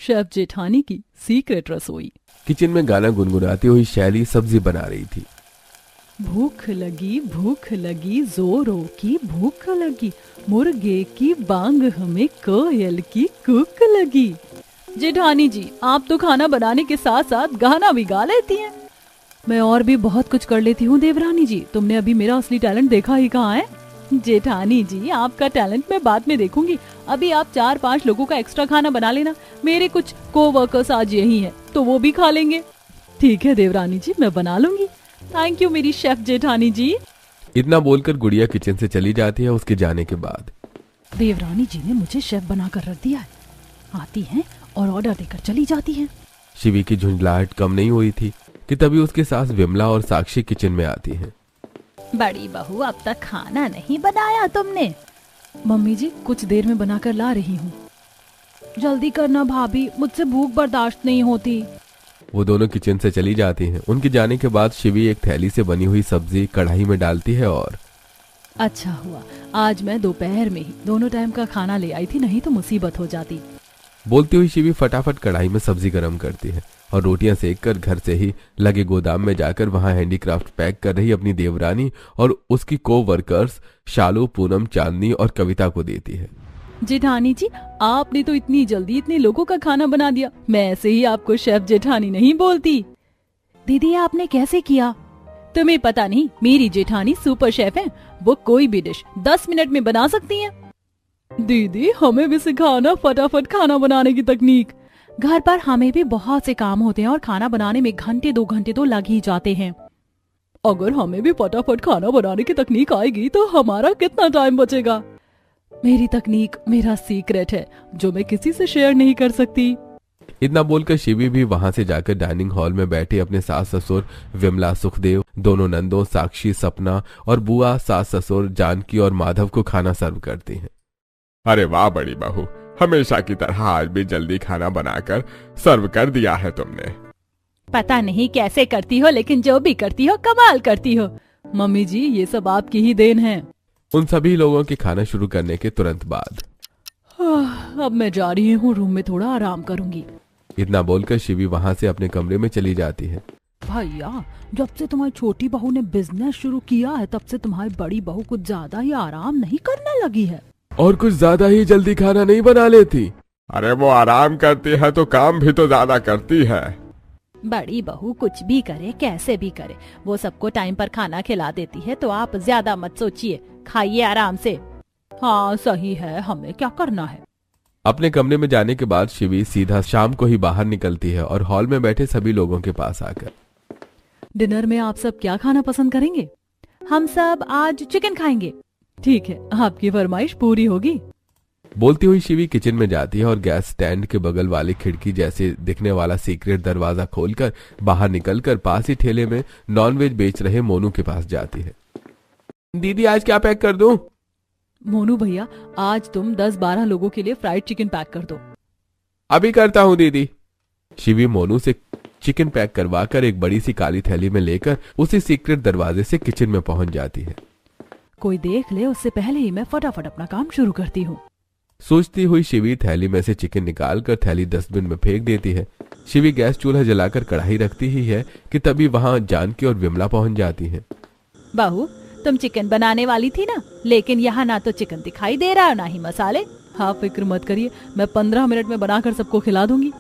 Chef जेठानी की secret रसोई। किचन में गाना गुनगुनाती हुई शैली सब्जी बना रही थी। भूख लगी जोरों की भूख लगी, मुर्गे की बांग हमें कोयल की कूक लगी। जेठानी जी, आप तो खाना बनाने के साथ साथ गाना भी गा लेती हैं। मैं और भी बहुत कुछ कर लेती हूँ देवरानी जी, तुमने अभी मेरा असली टैलेंट देखा ही कहाँ है। जेठानी जी, आपका टैलेंट मैं बाद में देखूंगी, अभी आप 4-5 लोगों का एक्स्ट्रा खाना बना लेना। मेरे कुछ कोवर्कर्स आज यही हैं, तो वो भी खा लेंगे। ठीक है देवरानी जी, मैं बना लूंगी। थैंक यू मेरी शेफ जेठानी जी। इतना बोलकर गुड़िया किचन से चली जाती है। उसके जाने के बाद देवरानी जी ने मुझे शेफ बनाकर रख दिया है, आती हैं और ऑर्डर देकर चली जाती हैं। शिवी की झुंझलाहट कम नहीं हुई थी कि तभी उसके सास विमला और साक्षी किचन में आती हैं। बड़ी बहू, अब तक खाना नहीं बनाया तुमने? मम्मी जी, कुछ देर में बनाकर ला रही हूँ। जल्दी करना भाभी, मुझसे भूख बर्दाश्त नहीं होती। वो दोनों किचन से चली जाती हैं। उनके जाने के बाद शिवी एक थैली से बनी हुई सब्जी कढ़ाई में डालती है और अच्छा हुआ आज मैं दोपहर में ही दोनों टाइम का खाना ले आई थी, नहीं तो मुसीबत हो जाती। बोलती हुई शिवी फटाफट कढ़ाई में सब्जी गर्म करती है और रोटियां सेककर घर से ही लगे गोदाम में जाकर वहां हैंडीक्राफ्ट पैक कर रही अपनी देवरानी और उसकी को वर्कर्स शालू, पूनम, चांदनी और कविता को देती है। जेठानी जी, आपने तो इतनी जल्दी इतने लोगों का खाना बना दिया। मैं ऐसे ही आपको शेफ जेठानी नहीं बोलती। दीदी, आपने कैसे किया? तुम्हें पता नहीं, मेरी जेठानी सुपर शेफ है। वो कोई भी डिश 10 मिनट में बना सकती हैं। दीदी, हमें भी सिखाना फटाफट खाना बनाने की तकनीक। घर पर हमें भी बहुत से काम होते हैं और खाना बनाने में घंटे 2 घंटे तो लग ही जाते हैं। अगर हमें भी फटाफट खाना बनाने की तकनीक आएगी तो हमारा कितना टाइम बचेगा। मेरी तकनीक मेरा सीक्रेट है, जो मैं किसी से शेयर नहीं कर सकती। इतना बोलकर शिवी भी वहां से जाकर डाइनिंग हॉल में बैठे अपने सास ससुर विमला, सुखदेव, दोनों नंदों साक्षी, सपना और बुआ, सास ससुर जानकी और माधव को खाना सर्व करती हैं। अरे वाह बड़ी बहू, हमेशा की तरह आज भी जल्दी खाना बनाकर सर्व कर दिया है तुमने। पता नहीं कैसे करती हो, लेकिन जो भी करती हो कमाल करती हो। मम्मी जी, ये सब आपकी ही देन है। उन सभी लोगों के खाना शुरू करने के तुरंत बाद अब मैं जा रही हूँ रूम में, थोड़ा आराम करूंगी। इतना बोलकर शिवी वहां से अपने कमरे में चली जाती है। भैया, जब से तुम्हारी छोटी बहू ने बिजनेस शुरू किया है तब से तुम्हारी बड़ी बहू कुछ ज्यादा ही आराम नहीं करने लगी है। और कुछ ज्यादा ही जल्दी खाना नहीं बना लेती। अरे वो आराम करती है तो काम भी तो ज्यादा करती है। बड़ी बहू कुछ भी करे, कैसे भी करे, वो सबको टाइम पर खाना खिला देती है, तो आप ज्यादा मत सोचिए, खाइए आराम से। हाँ सही है, हमें क्या करना है। अपने कमरे में जाने के बाद शिवी सीधा शाम को ही बाहर निकलती है और हॉल में बैठे सभी लोगों के पास आकर, डिनर में आप सब क्या खाना पसंद करेंगे? हम सब आज चिकन खाएंगे। ठीक है, आपकी फरमाइश पूरी होगी। बोलती हुई शिवी किचन में जाती है और गैस स्टैंड के बगल वाली खिड़की जैसे दिखने वाला सीक्रेट दरवाजा खोलकर बाहर निकलकर पास ही ठेले में नॉनवेज बेच रहे मोनू के पास जाती है। दीदी, आज क्या पैक कर दूं? मोनू भैया, आज तुम 10-12 लोगों के लिए फ्राइड चिकन पैक कर दो। अभी करता हूँ दीदी। शिवी मोनू से चिकन पैक करवाकर एक बड़ी सी काली थैली में लेकर उसी सीक्रेट दरवाजे से किचन में पहुंच जाती है। कोई देख ले उससे पहले ही मैं फटाफट अपना काम शुरू करती हूँ। सोचती हुई शिवी थैली में से चिकन निकालकर थैली डस्टबिन में फेंक देती है। शिवी गैस चूल्हा जलाकर कढ़ाई रखती ही है कि तभी वहां जानकी और विमला पहुंच जाती हैं। बहू, तुम चिकन बनाने वाली थी ना, लेकिन यहाँ ना तो चिकन दिखाई दे रहा है ना ही मसाले। हाँ, फिक्र मत करिए, मैं 15 मिनट में बनाकर सबको खिला दूंगी।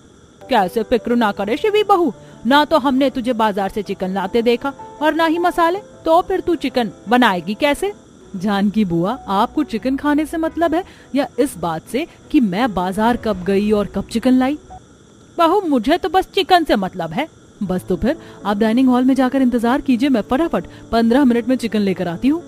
कैसे फिक्र ना करे शिवी बहू, ना तो हमने तुझे बाजार से चिकन लाते देखा और ना ही मसाले, तो फिर तू चिकन बनाएगी कैसे? जानकी बुआ, आपको चिकन खाने से मतलब है या इस बात से कि मैं बाजार कब गई और कब चिकन लाई? बहू, मुझे तो बस चिकन से मतलब है। बस तो फिर आप डाइनिंग हॉल में जाकर इंतजार कीजिए, मैं फटाफट 15 मिनट में चिकन लेकर आती हूँ।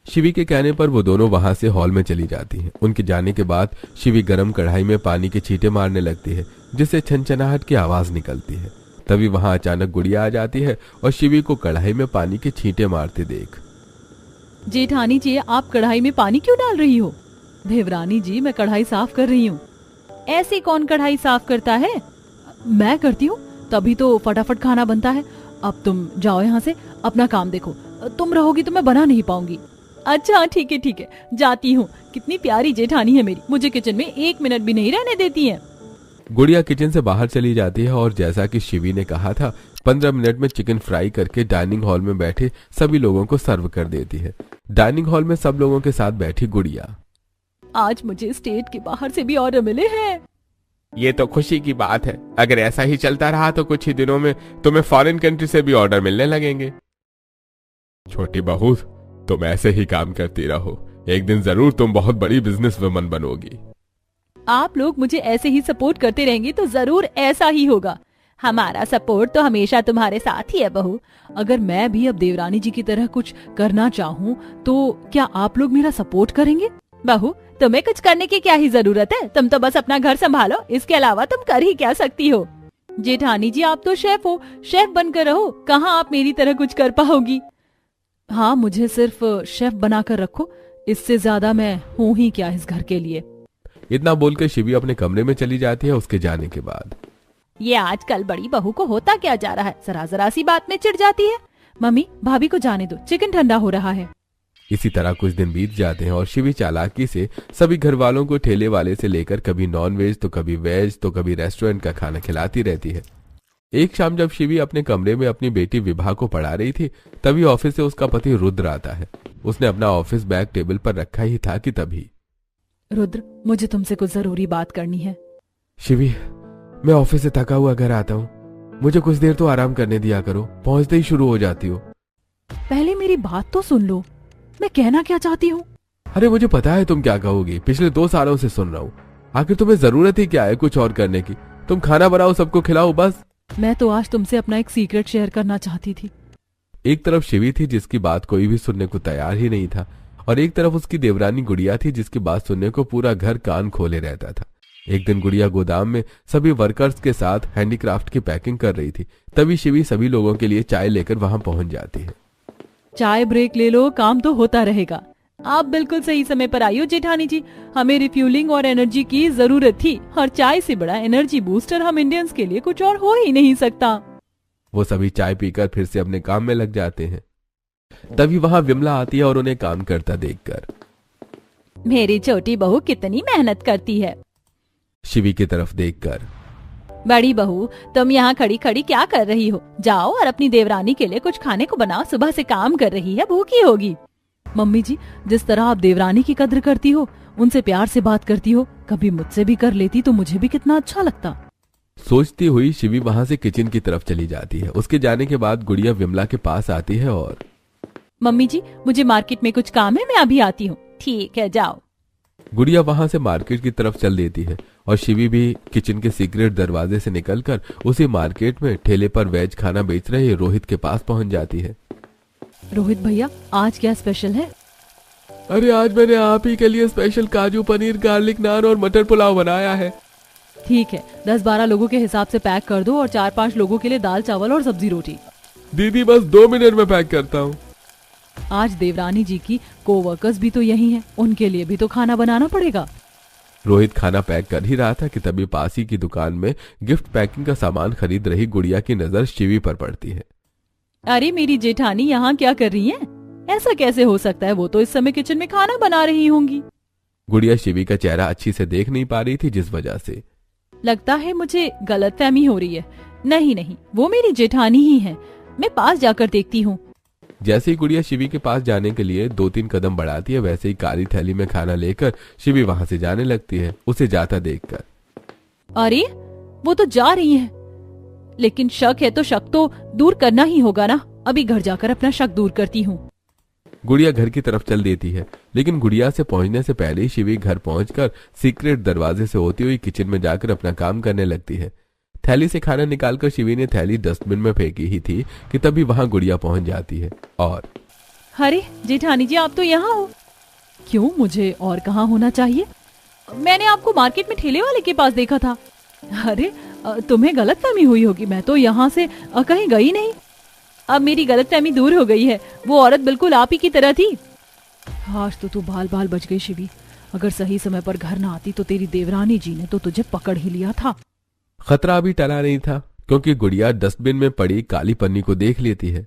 शिवी के कहने पर वो दोनों वहां से हॉल में चली जाती हैं। उनके जाने के बाद शिवी गरम कढ़ाई में पानी के छींटे मारने लगती है, जिससे छनछनाहट की आवाज निकलती है। तभी वहां अचानक गुड़िया आ जाती है और शिवी को कढ़ाई में पानी के छींटे मारते देख, जेठानी जी, आप कढ़ाई में पानी क्यों डाल रही हो? देवरानी जी, मैं कढ़ाई साफ कर रही हूँ। ऐसी कौन कढ़ाई साफ करता है? मैं करती हूँ, तभी तो फटाफट खाना बनता है। अब तुम जाओ यहाँ से, अपना काम देखो। तुम रहोगी तो मैं बना नहीं पाऊंगी। अच्छा ठीक है, जाती हूँ। कितनी प्यारी जेठानी है मेरी, मुझे किचन में 1 मिनट भी नहीं रहने देती है। गुड़िया किचन से बाहर चली जाती है और जैसा कि शिवी ने कहा था 15 मिनट में चिकन फ्राई करके डाइनिंग हॉल में बैठे सभी लोगों को सर्व कर देती है। डाइनिंग हॉल में सब लोगों के साथ बैठी गुड़िया। आज मुझे स्टेट के बाहर से भी ऑर्डर मिले हैं। ये तो खुशी की बात है। अगर ऐसा ही चलता रहा तो कुछ ही दिनों में तुम्हें फॉरेन कंट्री से भी ऑर्डर मिलने लगेंगे। छोटी बहू, तुम ऐसे ही काम करती रहो, एक दिन जरूर तुम बहुत बड़ी बिजनेस वुमन बनोगी। आप लोग मुझे ऐसे ही सपोर्ट करते रहेंगे तो जरूर ऐसा ही होगा। हमारा सपोर्ट तो हमेशा तुम्हारे साथ ही है बहू। अगर मैं भी अब देवरानी जी की तरह कुछ करना चाहूँ तो क्या आप लोग मेरा सपोर्ट करेंगे? बहू, तुम्हें कुछ करने की क्या ही जरूरत है, तुम तो बस अपना घर संभालो, इसके अलावा तुम कर ही क्या सकती हो। जेठानी जी, आप तो शेफ हो, शेफ बनकर रहो, कहाँ आप मेरी तरह कुछ कर पाओगी। हाँ, मुझे सिर्फ शेफ बनाकर रखो, इससे ज्यादा मैं हूँ ही क्या इस घर के लिए। इतना बोलकर शिवी अपने कमरे में चली जाती है। उसके जाने के बाद ये आजकल बड़ी बहू को होता क्या जा रहा है, जरा सी बात में चिढ़ जाती है। मम्मी, भाभी को जाने दो, चिकन ठंडा हो रहा है। इसी तरह कुछ दिन बीत जाते हैं और शिवी चालाकी से सभी घर वालों को ठेले वाले से लेकर कभी नॉन वेज तो कभी वेज तो कभी रेस्टोरेंट का खाना खिलाती रहती है। एक शाम जब शिवी अपने कमरे में अपनी बेटी विभा को पढ़ा रही थी तभी ऑफिस से उसका पति रुद्र आता है। उसने अपना ऑफिस बैग टेबल पर रखा ही था कि तभी रुद्र, मुझे तुमसे कुछ जरूरी बात करनी है। शिवी, मैं ऑफिस से थका हुआ घर आता हूँ, मुझे कुछ देर तो आराम करने दिया करो, पहुंचते ही शुरू हो जाती हो। पहले मेरी बात तो सुन लो, मैं कहना क्या चाहती हूँ। अरे मुझे पता है तुम क्या कहोगी, पिछले 2 सालों से सुन रहा हूँ। आखिर तुम्हें जरूरत ही क्या है कुछ और करने की? तुम खाना बनाओ, सबको खिलाओ, बस। मैं तो आज तुमसे अपना एक सीक्रेट शेयर करना चाहती थी। एक तरफ शिवी थी जिसकी बात कोई भी सुनने को तैयार ही नहीं था और एक तरफ उसकी देवरानी गुड़िया थी जिसकी बात सुनने को पूरा घर कान खोले रहता था। एक दिन गुड़िया गोदाम में सभी वर्कर्स के साथ हैंडीक्राफ्ट की पैकिंग कर रही थी। तभी शिवी सभी लोगों के लिए चाय लेकर वहां पहुंच जाती है। चाय ब्रेक ले लो, काम तो होता रहेगा। आप बिल्कुल सही समय पर आई हो जेठानी जी, हमें रिफ्यूलिंग और एनर्जी की जरूरत थी और चाय से बड़ा एनर्जी बूस्टर हम इंडियंस के लिए कुछ और हो ही नहीं सकता। वो सभी चाय पीकर फिर से अपने काम में लग जाते हैं। तभी वहां विमला आती है और उन्हें काम करता देखकर, मेरी छोटी बहू कितनी मेहनत करती है। शिवी की तरफ देखकर, बड़ी बहू, तुम यहाँ खड़ी खड़ी क्या कर रही हो? जाओ और अपनी देवरानी के लिए कुछ खाने को बनाओ, सुबह से काम कर रही है, भूखी होगी। मम्मी जी, जिस तरह आप देवरानी की कद्र करती हो, उनसे प्यार से बात करती हो, कभी मुझसे भी कर लेती तो मुझे भी कितना अच्छा लगता। सोचती हुई शिवी वहां से किचन की तरफ चली जाती है। उसके जाने के बाद गुड़िया विमला के पास आती है और, मम्मी जी, मुझे मार्केट में कुछ काम है, मैं अभी आती हूँ। ठीक है, जाओ। गुड़िया वहां से मार्केट की तरफ चल देती है और शिवी भी किचन के सीक्रेट दरवाजे से निकलकर उसी मार्केट में ठेले पर वेज खाना बेच रहे रोहित के पास पहुंच जाती है। रोहित भैया, आज क्या स्पेशल है? अरे आज मैंने आप ही के लिए स्पेशल काजू पनीर, गार्लिक नान और मटर पुलाव बनाया है। ठीक है, 10-12 लोगों के हिसाब से पैक कर दो और 4-5 लोगों के लिए दाल चावल और सब्जी रोटी। दीदी बस 2 मिनट में पैक करता हूँ। आज देवरानी जी की कोवर्कर्स भी तो यही हैं, उनके लिए भी तो खाना बनाना पड़ेगा। रोहित खाना पैक कर ही रहा था कि तभी पास ही की दुकान में गिफ्ट पैकिंग का सामान खरीद रही गुड़िया की नजर शिवी पर पड़ती है। अरे मेरी जेठानी यहाँ क्या कर रही हैं? ऐसा कैसे हो सकता है, वो तो इस समय किचन में खाना बना रही होंगी। गुड़िया शिवी का चेहरा अच्छी से देख नहीं पा रही थी, जिस वजह से लगता है मुझे गलतफहमी हो रही है। नहीं, वो मेरी जेठानी ही है, मैं पास जाकर देखती हूँ। जैसे ही गुड़िया शिवी के पास जाने के लिए 2-3 कदम बढ़ाती है, वैसे ही काली थैली में खाना लेकर शिवी वहां से जाने लगती है, उसे जाता देखकर। अरे वो तो जा रही है, लेकिन शक है तो शक तो दूर करना ही होगा ना। अभी घर जाकर अपना शक दूर करती हूँ। गुड़िया घर की तरफ चल देती है, लेकिन गुड़िया से पहुंचने से पहले ही शिवी घर पहुंचकर सीक्रेट दरवाजे से होती हुई किचन में जाकर अपना काम करने लगती है। थैली से खाना निकालकर शिवी ने थैली डस्टबिन में फेंकी ही थी कि तभी वहां गुड़िया पहुंच जाती है और, अरे जेठानी जी, आप तो यहाँ हो। क्यों, मुझे और कहाँ होना चाहिए? मैंने आपको मार्केट में ठेले वाले के पास देखा था। अरे तुम्हें गलतफहमी हुई होगी, मैं तो यहाँ से कहीं गई नहीं। अब मेरी गलतफहमी दूर हो गई है, वो औरत बिल्कुल आप ही की तरह थी। आज तो तू बाल बाल बच गई शिवी, अगर सही समय पर घर ना आती तो तेरी देवरानी जी ने तो तुझे पकड़ ही लिया था। खतरा अभी टला नहीं था क्योंकि गुड़िया डस्टबिन में पड़ी काली पन्नी को देख लेती है।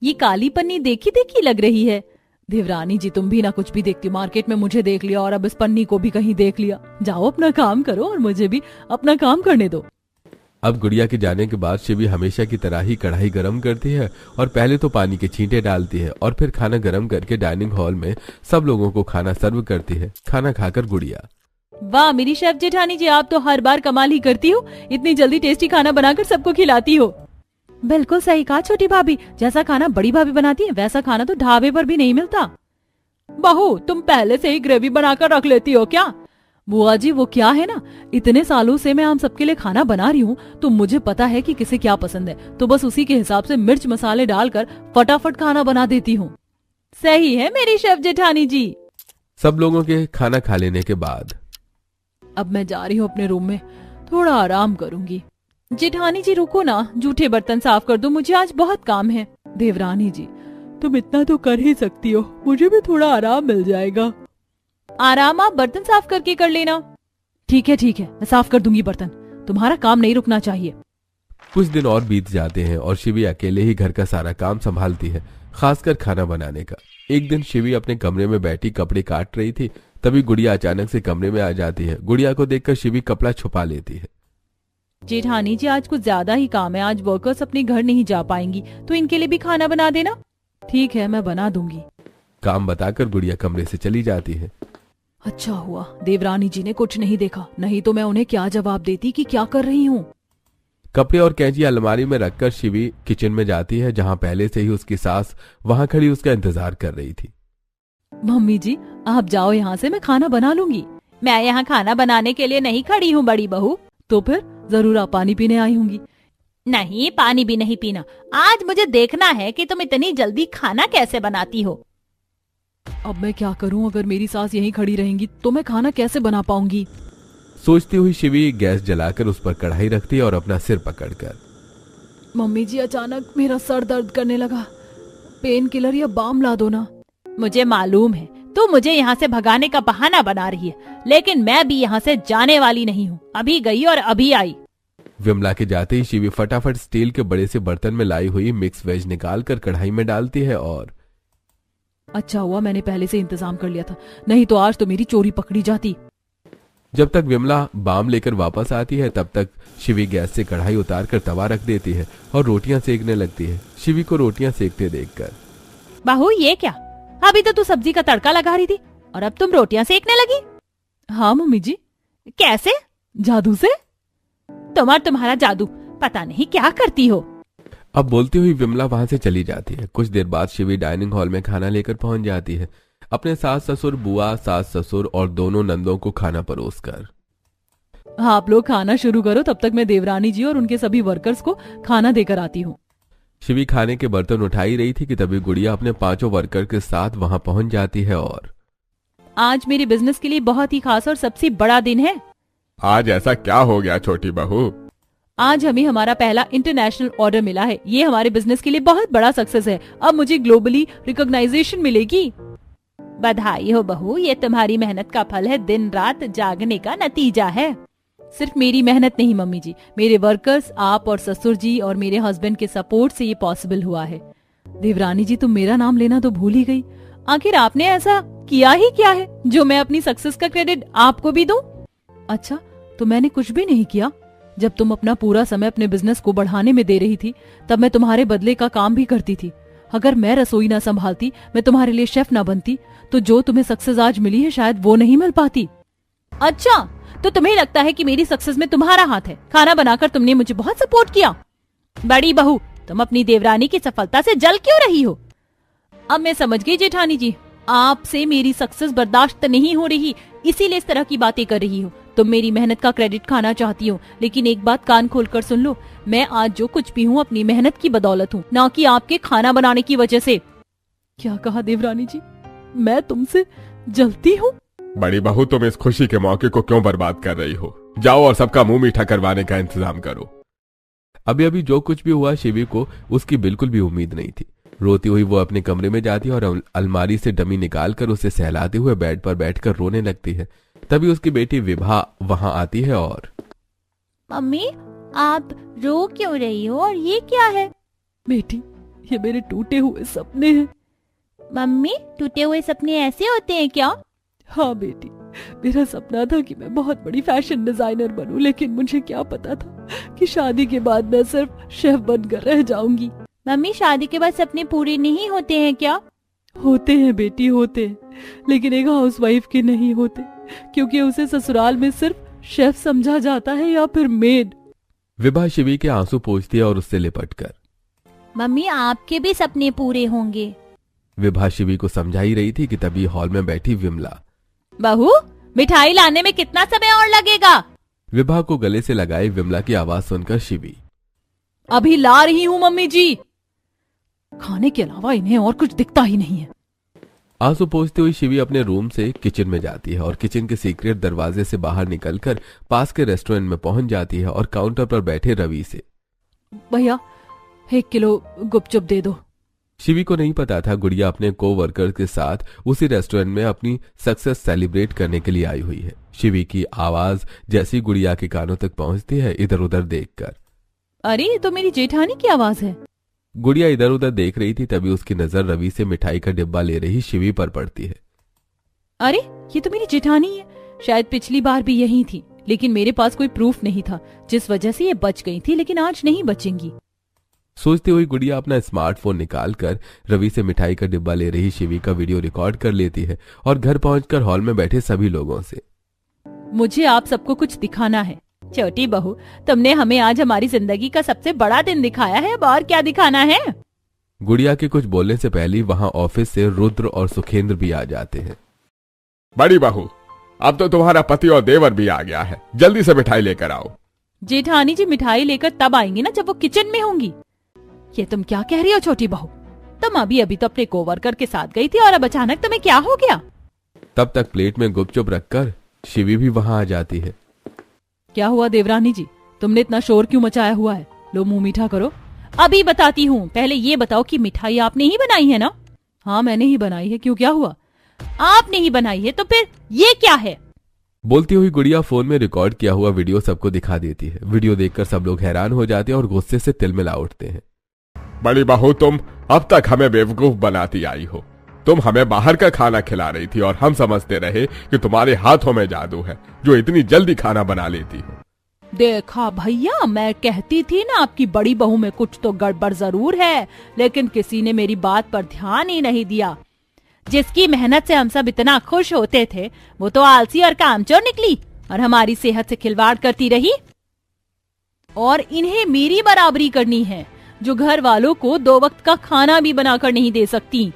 ये काली पन्नी देखी देखी लग रही है, देवरानी जी तुम भी ना कुछ भी देखती हो, मार्केट में मुझे देख लिया और अब इस पन्नी को भी कहीं देख लिया। जाओ अपना काम करो और मुझे भी अपना काम करने दो। अब गुड़िया के जाने के बाद शिवी हमेशा की तरह ही कढ़ाई गरम करती है और पहले तो पानी के छींटे डालती है और फिर खाना गरम करके डाइनिंग हॉल में सब लोगों को खाना सर्व करती है। खाना खाकर गुड़िया, वाह मेरी शेफ जेठानी जी, आप तो हर बार कमाल ही करती हो, इतनी जल्दी टेस्टी खाना बनाकर सबको खिलाती हो। बिल्कुल सही कहा छोटी भाभी, जैसा खाना बड़ी भाभी बनाती है वैसा खाना तो ढाबे पर भी नहीं मिलता। बहू तुम पहले से ही ग्रेवी बनाकर रख लेती हो क्या? बुआ जी वो क्या है ना, इतने सालों से मैं हम सबके लिए खाना बना रही हूँ तो मुझे पता है कि किसे क्या पसंद है, तो बस उसी के हिसाब से मिर्च मसाले डालकर फटाफट खाना बना देती हूँ। सही है मेरी शेफ जेठानी जी। सब लोगों के खाना खा लेने के बाद अब मैं जा रही हूँ अपने रूम में, थोड़ा आराम करूंगी। जेठानी जी रुको ना, जूठे बर्तन साफ कर दो, मुझे आज बहुत काम है। देवरानी जी तुम इतना तो कर ही सकती हो, मुझे भी थोड़ा आराम मिल जाएगा। आराम आप बर्तन साफ करके कर लेना। ठीक है मैं साफ कर दूंगी बर्तन, तुम्हारा काम नहीं रुकना चाहिए। कुछ दिन और बीत जाते हैं और शिवी अकेले ही घर का सारा काम संभालती है, खासकर खाना बनाने का। एक दिन शिवी अपने कमरे में बैठी कपड़े काट रही थी, तभी गुड़िया अचानक से कमरे में आ जाती है। गुड़िया को देखकर शिवी कपड़ा छुपा लेती है। जेठानी जी आज कुछ ज्यादा ही काम है, आज वर्कर्स अपने घर नहीं जा पाएंगी तो इनके लिए भी खाना बना देना। ठीक है मैं बना दूंगी। काम बताकर गुड़िया कमरे से चली जाती है। अच्छा हुआ देवरानी जी ने कुछ नहीं देखा, नहीं तो मैं उन्हें क्या जवाब देती कि क्या कर रही हूँ। कपड़े और कैंची अलमारी में रखकर शिवी किचन में जाती है, जहाँ पहले से ही उसकी सास वहाँ खड़ी उसका इंतजार कर रही थी। मम्मी जी आप जाओ यहाँ से, मैं खाना बना लूंगी। मैं यहाँ खाना बनाने के लिए नहीं खड़ी हूँ बड़ी बहू। तो फिर जरूर आप पानी पीने आई होंगी। नहीं पानी भी नहीं पीना, आज मुझे देखना है कि तुम इतनी जल्दी खाना कैसे बनाती हो। अब मैं क्या करूं, अगर मेरी सास यहीं खड़ी रहेंगी तो मैं खाना कैसे बना पाऊंगी। सोचती हुई शिवी गैस जलाकर उस पर कढ़ाई रखती है और अपना सिर पकड़कर, मम्मी जी अचानक मेरा सर दर्द करने लगा, पेन किलर या बाम ला दो ना। मुझे मालूम है तू मुझे यहाँ से भगाने का बहाना बना रही है, लेकिन मैं भी यहाँ से जाने वाली नहीं हूँ। अभी गई और अभी आई। विमला के जाते ही शिवी फटाफट स्टील के बड़े से बर्तन में लाई हुई मिक्स वेज निकालकर कढ़ाई में डालती है और अच्छा हुआ मैंने पहले से इंतजाम कर लिया था, नहीं तो आज तो मेरी चोरी पकड़ी जाती। जब तक विमला बाम लेकर वापस आती है तब तक शिवी गैस से कढ़ाई उतारकर तवा रख देती है और रोटियां सेकने लगती है। शिवी को रोटियां सेकते देखकर, बहू ये क्या, अभी तो तू सब्जी का तड़का लगा रही थी और अब तुम रोटियां सेकने लगी। हाँ मम्मी जी। कैसे? जादू से। तुम और तुम्हारा जादू, पता नहीं क्या करती हो। अब बोलती हुई विमला वहां से चली जाती है। कुछ देर बाद शिवी डाइनिंग हॉल में खाना लेकर पहुंच जाती है, अपने सास ससुर, बुआ, सास ससुर और दोनों नंदों को खाना परोसकर। आप लोग खाना शुरू करो, तब तक मैं देवरानी जी और उनके सभी वर्कर्स को खाना देकर आती हूँ। शिवी खाने के बर्तन उठा ही रही थी कि तभी गुड़िया अपने 5 वर्कर के साथ वहां पहुंच जाती है और आज मेरे बिजनेस के लिए बहुत ही खास और सबसे बड़ा दिन है। आज ऐसा क्या हो गया छोटी बहू? आज हमें हमारा पहला इंटरनेशनल ऑर्डर मिला है, ये हमारे बिजनेस के लिए बहुत बड़ा सक्सेस है। अब मुझे ग्लोबली रिकॉग्नाइजेशन मिलेगी। बधाई हो बहू, ये तुम्हारी मेहनत का फल है, दिन रात जागने का नतीजा है। सिर्फ मेरी मेहनत नहीं मम्मी जी, मेरे वर्कर्स, आप और ससुर जी और मेरे हस्बैंड के सपोर्ट से ये पॉसिबल हुआ है। देवरानी जी तुम मेरा नाम लेना तो भूल ही गई, आखिर आपने ऐसा किया ही क्या है जो मैं अपनी सक्सेस का क्रेडिट आपको भी दूं? अच्छा तो मैंने कुछ भी नहीं किया। जब तुम अपना पूरा समय अपने बिजनेस को बढ़ाने में दे रही थी तब मैं तुम्हारे बदले का काम भी करती थी। अगर मैं रसोई ना संभालती, मैं तुम्हारे लिए शेफ ना बनती, तो जो तुम्हें सक्सेस आज मिली है शायद वो नहीं मिल पाती। अच्छा तो तुम्हें लगता है कि मेरी सक्सेस में तुम्हारा हाथ है? खाना बनाकर तुमने मुझे बहुत सपोर्ट किया। बड़ी बहू तुम अपनी देवरानी की सफलता से जल क्यों रही हो? अब मैं समझ गई जेठानी जी, आपसे मेरी सक्सेस बर्दाश्त नहीं हो रही, इसीलिए इस तरह की बातें कर रही हो। तुम मेरी मेहनत का क्रेडिट खाना चाहती हो, लेकिन एक बात कान खोलकर सुन लो, मैं आज जो कुछ भी हूँ अपनी मेहनत की बदौलत हूँ, ना कि आपके खाना बनाने की वजह से। क्या कहा देवरानी जी, मैं तुमसे जलती हूँ? बड़ी बहू तुम इस खुशी के मौके को क्यों बर्बाद कर रही हो? जाओ और सबका मुंह मीठा करवाने का इंतजाम करो। अभी अभी जो कुछ भी हुआ शिवी को उसकी बिल्कुल भी उम्मीद नहीं थी। रोती हुई वो अपने कमरे में जाती है और अलमारी से डमी निकालकर उसे सहलाते हुए बेड पर बैठकर रोने लगती है। तभी उसकी बेटी विभा वहां आती है और मम्मी आप रो क्यों रही हो और ये क्या है? बेटी ये मेरे टूटे हुए सपने हैं। मम्मी, टूटे हुए सपने ऐसे होते हैं क्या? हाँ बेटी, मेरा सपना था कि मैं बहुत बड़ी फैशन डिजाइनर बनूं, लेकिन मुझे क्या पता था कि शादी के बाद मैं सिर्फ शेफ बनकर रह जाऊंगी। मम्मी, शादी के बाद सपने पूरे नहीं होते हैं क्या? होते हैं बेटी, होते हैं, लेकिन एक हाउसवाइफ के नहीं होते, क्योंकि उसे ससुराल में सिर्फ शेफ समझा जाता है या फिर मेड। विभा शिवी के आंसू पोंछती है और उससे लिपट कर, मम्मी, आपके भी सपने पूरे होंगे। विभा शिवी को समझा ही रही थी कि तभी हॉल में बैठी विमला। बहू, मिठाई लाने में कितना समय और लगेगा? विभा को गले से लगाए विमला की आवाज सुनकर शिवी, अभी ला रही हूँ मम्मी जी। खाने के अलावा इन्हें और कुछ दिखता ही नहीं है। आंसू पोंछती हुई शिवी अपने रूम से किचन में जाती है और किचन के सीक्रेट दरवाजे से बाहर निकलकर पास के रेस्टोरेंट में पहुंच जाती है और काउंटर पर बैठे रवि से, भैया 1 किलो गुपचुप दे दो। शिवी को नहीं पता था गुड़िया अपने को-वर्कर के साथ उसी रेस्टोरेंट में अपनी सक्सेस सेलिब्रेट करने के लिए आई हुई है। शिवी की आवाज जैसी गुड़िया के कानों तक पहुंचती है, इधर उधर देखकर, अरे ये तो मेरी जेठानी की आवाज है। गुड़िया इधर उधर देख रही थी, तभी उसकी नजर रवि से मिठाई का डिब्बा ले रही शिवी पर पड़ती है। अरे ये तो मेरी जेठानी है, शायद पिछली बार भी यही थी, लेकिन मेरे पास कोई प्रूफ नहीं था, जिस वजह से ये बच गई थी, लेकिन आज नहीं बचेंगी। सोचती हुई गुड़िया अपना स्मार्टफोन निकालकर रवि से मिठाई का डिब्बा ले रही शिवी का वीडियो रिकॉर्ड कर लेती है और घर पहुंचकर हॉल में बैठे सभी लोगों से, मुझे आप सबको कुछ दिखाना है। छोटी बहू, तुमने हमें आज हमारी जिंदगी का सबसे बड़ा दिन दिखाया है, अब और क्या दिखाना है? गुड़िया के कुछ बोलने से पहले वहां ऑफिस से रुद्र और सुखेंद्र भी आ जाते हैं। बड़ी बहू, अब तो तुम्हारा पति और देवर भी आ गया है, जल्दी से मिठाई लेकर आओ। जेठानी जी मिठाई लेकर तब आएंगी ना जब वो किचन में होंगी। ये तुम क्या कह रही हो छोटी बहू? तुम अभी तो अपने कोवर्कर के साथ गई थी और अब अचानक तुम्हें क्या हो गया? तब तक प्लेट में गुपचुप रखकर शिवी भी वहां आ जाती है। क्या हुआ देवरानी जी, तुमने इतना शोर क्यों मचाया हुआ है? लो मुंह मीठा करो। अभी बताती हूँ, पहले ये बताओ कि मिठाई आपने ही बनाई है ना? हाँ मैंने ही बनाई है, क्यों क्या हुआ? आपने ही बनाई है तो फिर ये क्या है? बोलती हुई गुड़िया फोन में रिकॉर्ड किया हुआ वीडियो सबको दिखा देती है। वीडियो देखकर सब लोग हैरान हो जाते हैं और गुस्से से तिलमिला उठते हैं। बड़ी बहू, तुम अब तक हमें बेवकूफ बनाती आई हो। तुम हमें बाहर का खाना खिला रही थी और हम समझते रहे कि तुम्हारे हाथों में जादू है जो इतनी जल्दी खाना बना लेती हो। देखा भैया, मैं कहती थी ना आपकी बड़ी बहू में कुछ तो गड़बड़ जरूर है, लेकिन किसी ने मेरी बात पर ध्यान ही नहीं दिया। जिसकी मेहनत से हम सब इतना खुश होते थे, वो तो आलसी और कामचोर निकली और हमारी सेहत से खिलवाड़ करती रही। और इन्हें मेरी बराबरी करनी है, जो घर वालों को 2 वक्त का खाना भी बनाकर नहीं दे सकती।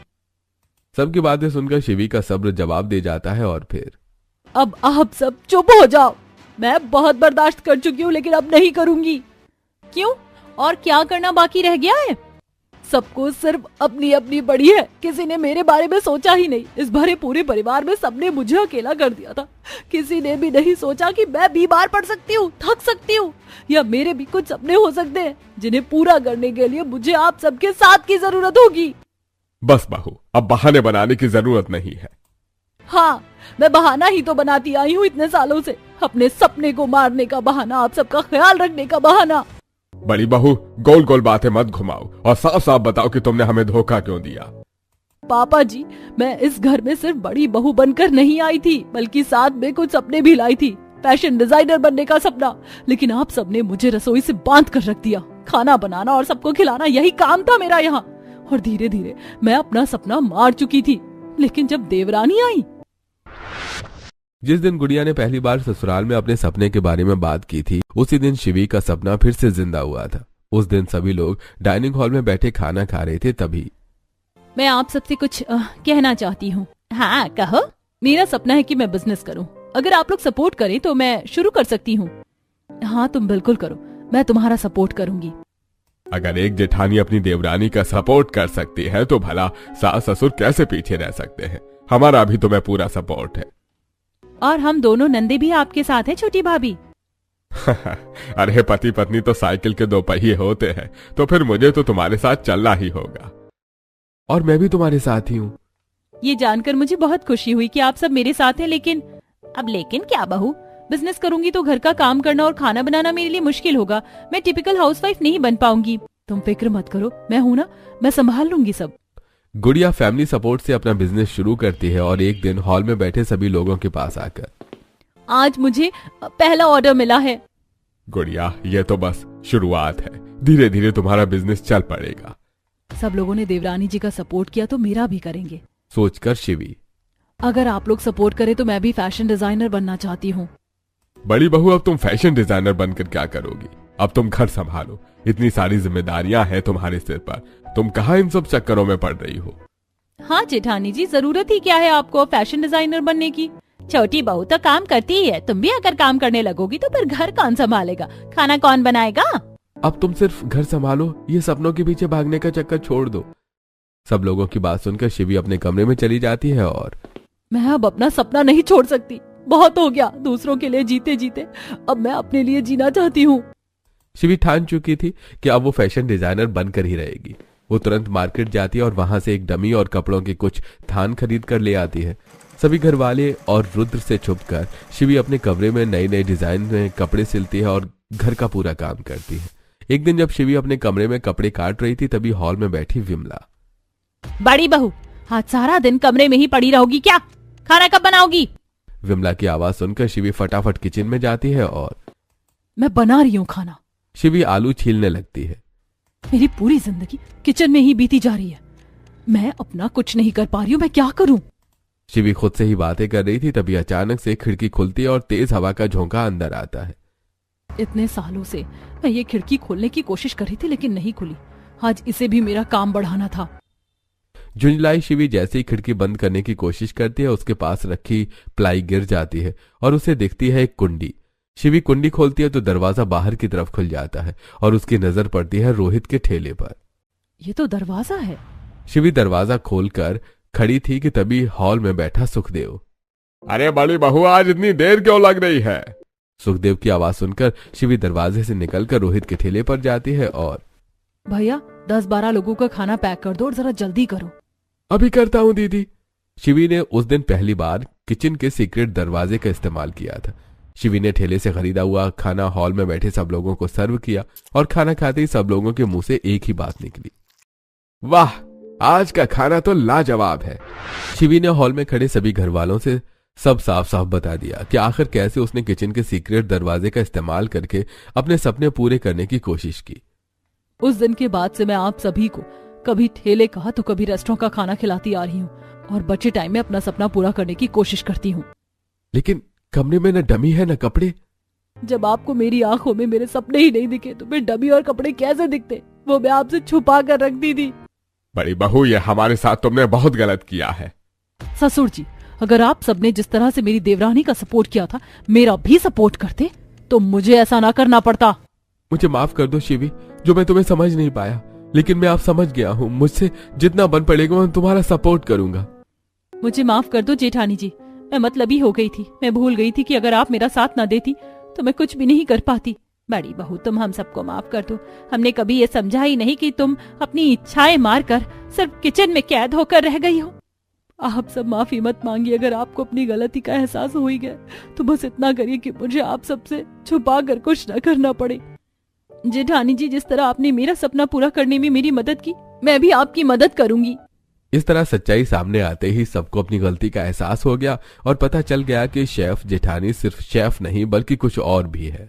सबकी बातें सुनकर शिवी का सब्र जवाब दे जाता है और फिर, अब आप सब चुप हो जाओ। मैं बहुत बर्दाश्त कर चुकी हूँ, लेकिन अब नहीं करूंगी। क्यों? और क्या करना बाकी रह गया है? सबको सिर्फ अपनी अपनी बड़ी है, किसी ने मेरे बारे में सोचा ही नहीं। इस भरे पूरे परिवार में सबने मुझे अकेला कर दिया था। किसी ने भी नहीं सोचा कि मैं बीमार पड़ सकती हूँ, थक सकती हूँ, या मेरे भी कुछ सपने हो सकते हैं जिन्हें पूरा करने के लिए मुझे आप सबके साथ की जरूरत होगी। बस बहू, अब बहाने बनाने की जरूरत नहीं है। हाँ, मैं बहाना ही तो बनाती आई हूँ इतने सालों से। अपने सपने को मारने का बहाना, आप सबका ख्याल रखने का बहाना। बड़ी बहू, गोल गोल बातें मत घुमाओ और साफ साफ बताओ कि तुमने हमें धोखा क्यों दिया। पापा जी, मैं इस घर में सिर्फ बड़ी बहू बनकर नहीं आई थी, बल्कि साथ में कुछ सपने भी लाई थी। फैशन डिजाइनर बनने का सपना, लेकिन आप सबने मुझे रसोई से बांध कर रख दिया। खाना बनाना और सबको खिलाना, यही काम था मेरा यहाँ। और धीरे धीरे मैं अपना सपना मार चुकी थी, लेकिन जब देवरानी आई। जिस दिन गुड़िया ने पहली बार ससुराल में अपने सपने के बारे में बात की थी, उसी दिन शिवी का सपना फिर से जिंदा हुआ था। उस दिन सभी लोग डाइनिंग हॉल में बैठे खाना खा रहे थे, तभी मैं आप सबसे कुछ कहना चाहती हूँ। हाँ कहो। मेरा सपना है कि मैं बिजनेस करूँ। अगर आप लोग सपोर्ट करें तो मैं शुरू कर सकती हूँ। हाँ तुम बिल्कुल करो, मैं तुम्हारा सपोर्ट करूंगी। अगर एक जेठानी अपनी देवरानी का सपोर्ट कर सकती है तो भला सास ससुर कैसे पीछे रह सकते हैं। हमारा भी तुम्हें पूरा सपोर्ट है। और हम दोनों नंदे भी आपके साथ हैं छोटी भाभी। अरे पति पत्नी तो साइकिल के 2 पहिए होते हैं, तो फिर मुझे तो तुम्हारे साथ चलना ही होगा। और मैं भी तुम्हारे साथ ही हूँ। ये जानकर मुझे बहुत खुशी हुई कि आप सब मेरे साथ हैं, लेकिन अब लेकिन क्या बहू? बिजनेस करूंगी तो घर का काम करना और खाना बनाना मेरे लिए मुश्किल होगा। मैं टिपिकल हाउसवाइफ नहीं बन पाऊंगी। तुम फिक्र मत करो, मैं हूं ना, मैं संभाल लूंगी सब। गुड़िया फैमिली सपोर्ट से अपना बिजनेस शुरू करती है और एक दिन हॉल में बैठे सभी लोगों के पास आकर, आज मुझे पहला ऑर्डर मिला है। गुड़िया, ये तो बस शुरुआत है, धीरे धीरे तुम्हारा बिजनेस चल पड़ेगा। सब लोगों ने देवरानी जी का सपोर्ट किया तो मेरा भी करेंगे, सोचकर शिवी। अगर आप लोग सपोर्ट करें तो मैं भी फैशन डिजाइनर बनना चाहती हूँ। बड़ी बहू, अब तुम फैशन डिजाइनर बनकर क्या करोगी? अब तुम घर संभालो, इतनी सारी जिम्मेदारियां हैं तुम्हारे सिर पर, तुम कहाँ इन सब चक्करों में पड़ रही हो? हाँ जेठानी जी, जरूरत ही क्या है आपको फैशन डिजाइनर बनने की? छोटी बहू तो काम करती ही है, तुम भी अगर काम करने लगोगी तो फिर घर कौन संभालेगा, खाना कौन बनाएगा? अब तुम सिर्फ घर संभालो, ये सपनों के पीछे भागने का चक्कर छोड़ दो। सब लोगों की बात सुनकर शिवी अपने कमरे में चली जाती है और मैं अब अपना सपना नहीं छोड़ सकती, बहुत हो गया दूसरों के लिए जीते जीते, अब मैं अपने लिए जीना चाहती हूँ। शिवी ठान चुकी थी कि अब वो फैशन डिजाइनर बनकर ही रहेगी। वो तुरंत मार्केट जाती है और वहां से एक डमी और कपड़ों के कुछ थान खरीद कर ले आती है। सभी घर वाले और रुद्र से छुपकर शिवी अपने कमरे में नए नए डिजाइन में कपड़े सिलती है और घर का पूरा काम करती है। एक दिन जब शिवी अपने कमरे में कपड़े काट रही थी तभी हॉल में बैठी विमला। बड़ी बहू, आज सारा दिन कमरे में ही पड़ी रहोगी क्या? खाना कब बनाओगी? विमला की आवाज सुनकर शिवी फटाफट किचन में जाती है और मैं बना रही हूँ खाना। शिवी आलू छीलने लगती है। मेरी पूरी जिंदगी किचन में ही बीती जा रही है, मैं अपना कुछ नहीं कर पा रही हूँ, मैं क्या करूँ? शिवी खुद से ही बातें कर रही थी तभी अचानक से खिड़की खुलती है और तेज हवा का झोंका अंदर आता है। इतने सालों से मैं ये खिड़की खोलने की कोशिश कर रही थी लेकिन नहीं खुली, आज इसे भी मेरा काम बढ़ाना था। झुंझलाई शिवी जैसे ही खिड़की बंद करने की कोशिश करती है उसके पास रखी प्लाई गिर जाती है और उसे दिखती है एक कुंडी। शिवी कुंडी खोलती है तो दरवाजा बाहर की तरफ खुल जाता है और उसकी नजर पड़ती है रोहित के ठेले पर। ये तो दरवाजा है। शिवी दरवाजा खोलकर खड़ी थी कि तभी हॉल में बैठा सुखदेव। अरे बड़ी बहू, आज इतनी देर क्यों लग रही है? सुखदेव की आवाज सुनकर शिवी दरवाजे से निकलकर रोहित के ठेले पर जाती है और भैया 10-12 लोगों का खाना पैक कर दो और जरा जल्दी करो। अभी करता हूँ दीदी। शिवी ने उस दिन पहली बार किचन के सीक्रेट दरवाजे का इस्तेमाल किया था। शिवी ने ठेले से खरीदा हुआ खाना हॉल में बैठे सब लोगों को सर्व किया और खाना खाते ही सब लोगों के मुंह से एक ही बात निकली, वाह, आज का खाना तो लाजवाब है। शिवी ने हॉल में खड़े सभी घर वालों से सब साफ साफ बता दिया कि आखिर कैसे उसने किचन के सीक्रेट दरवाजे का इस्तेमाल करके अपने सपने पूरे करने की कोशिश की। उस दिन के बाद से मैं आप सभी को कभी ठेले का तो कभी रेस्टोरेंट का खाना खिलाती आ रही हूँ और बचे टाइम में अपना सपना पूरा करने की कोशिश करती हूँ। लेकिन कमरे में न डमी है न कपड़े। जब आपको मेरी आंखों में मेरे सपने ही नहीं दिखे तो फिर डमी और कपड़े कैसे दिखते? वो मैं आपसे छुपा कर रख दी थी। बड़ी बहू, ये हमारे साथ तुमने बहुत गलत किया है। ससुर जी, अगर आप सबने जिस तरह से मेरी देवरानी का सपोर्ट किया था मेरा भी सपोर्ट करते तो मुझे ऐसा ना करना पड़ता। मुझे माफ कर दो शिवी, जो मैं तुम्हें समझ नहीं पाया, लेकिन मैं आप समझ गया हूँ। मुझसे जितना बन पड़ेगा मैं तुम्हारा सपोर्ट करूंगा। मुझे माफ कर दो जेठानी जी, मैं मतलबी हो गई थी, मैं भूल गई थी कि अगर आप मेरा साथ ना देती तो मैं कुछ भी नहीं कर पाती। बड़ी बहू, तुम हम सबको माफ कर दो, हमने कभी ये समझा ही नहीं कि तुम अपनी इच्छाएं मारकर सिर्फ किचन में कैद होकर रह गई हो। आप सब माफी मत मांगिए, अगर आपको अपनी गलती का एहसास हो ही गया तो बस इतना करिए कि मुझे आप सबसे छुपा कर कुछ न करना पड़े। जेठानी जी, जिस तरह आपने मेरा सपना पूरा करने में मेरी मदद की, मैं भी आपकी मदद करूंगी। इस तरह सच्चाई सामने आते ही सबको अपनी गलती का एहसास हो गया और पता चल गया कि शेफ जेठानी सिर्फ शेफ नहीं बल्कि कुछ और भी है।